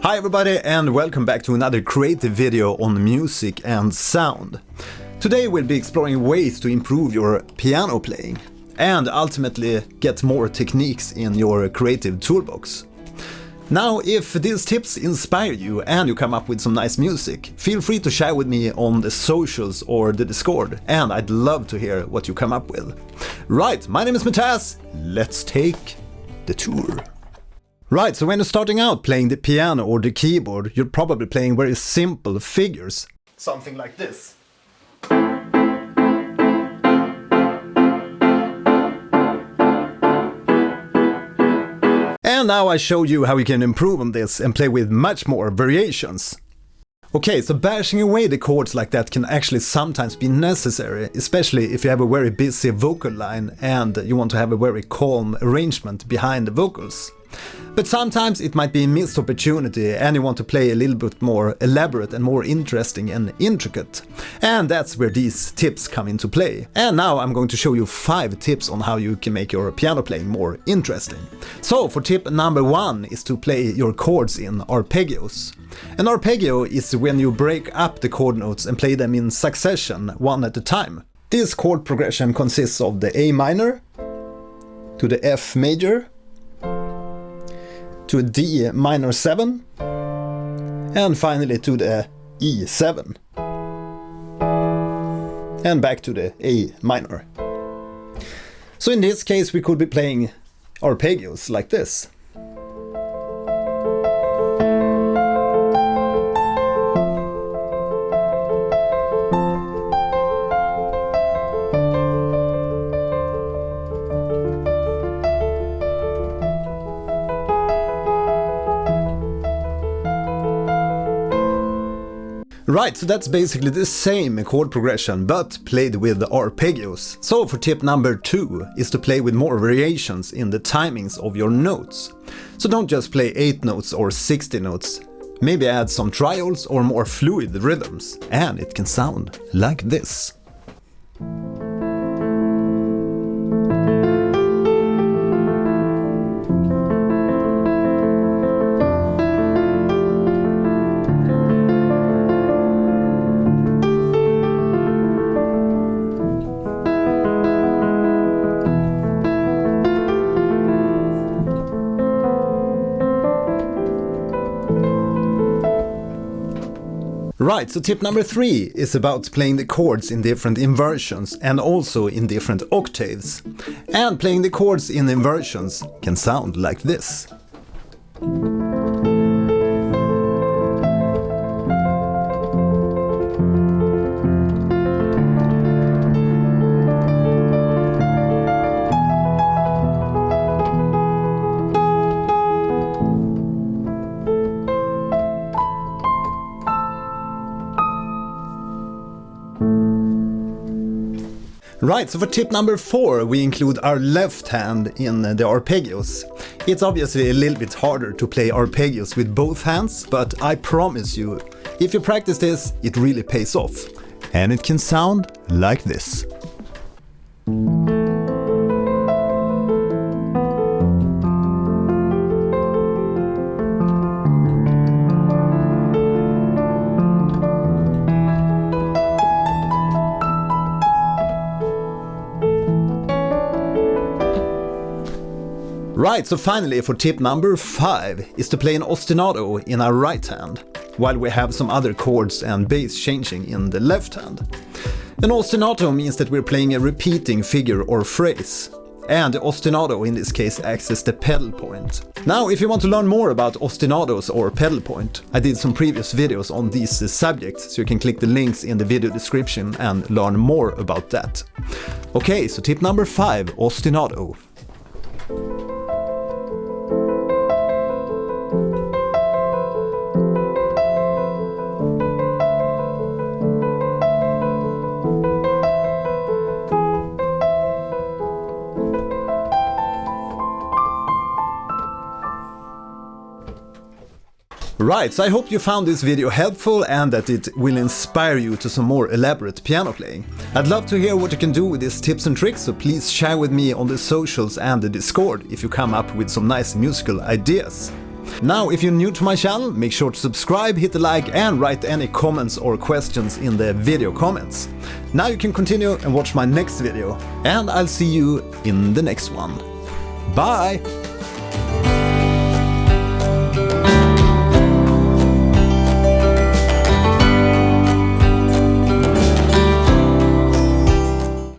Hi everybody and welcome back to another creative video on music and sound. Today we'll be exploring ways to improve your piano playing and ultimately get more techniques in your creative toolbox. Now, if these tips inspire you and you come up with some nice music, feel free to share with me on the socials or the Discord, and I'd love to hear what you come up with. Right, my name is Mattias, let's take the tour. Right, so when you're starting out playing the piano or the keyboard, you're probably playing very simple figures. Something like this. And now I show you how you can improve on this and play with much more variations. Okay, so bashing away the chords like that can actually sometimes be necessary, especially if you have a very busy vocal line and you want to have a very calm arrangement behind the vocals. But sometimes it might be a missed opportunity and you want to play a little bit more elaborate and more interesting and intricate. And that's where these tips come into play. And now I'm going to show you 5 tips on how you can make your piano playing more interesting. So for tip number 1 is to play your chords in arpeggios. An arpeggio is when you break up the chord notes and play them in succession, one at a time. This chord progression consists of the A minor, to the F major, to a D minor 7, and finally to the E7. And back to the A minor. So in this case we could be playing arpeggios like this. Right, so that's basically the same chord progression, but played with arpeggios. So for tip number 2 is to play with more variations in the timings of your notes. So don't just play 8 notes or 60 notes. Maybe add some trials or more fluid rhythms, and it can sound like this. Right, so tip number 3 is about playing the chords in different inversions and also in different octaves. And playing the chords in inversions can sound like this. Right, so for tip number 4 we include our left hand in the arpeggios. It's obviously a little bit harder to play arpeggios with both hands, but I promise you, if you practice this, it really pays off. And it can sound like this. Right, so finally for tip number 5 is to play an ostinato in our right hand, while we have some other chords and bass changing in the left hand. An ostinato means that we're playing a repeating figure or phrase, and the ostinato in this case acts as the pedal point. Now, if you want to learn more about ostinatos or pedal point, I did some previous videos on these subjects, so you can click the links in the video description and learn more about that. Okay, so tip number 5, ostinato. Right, so I hope you found this video helpful and that it will inspire you to some more elaborate piano playing. I'd love to hear what you can do with these tips and tricks, so please share with me on the socials and the Discord if you come up with some nice musical ideas. Now, if you're new to my channel, make sure to subscribe, hit the like, and write any comments or questions in the video comments. Now you can continue and watch my next video, and I'll see you in the next one. Bye!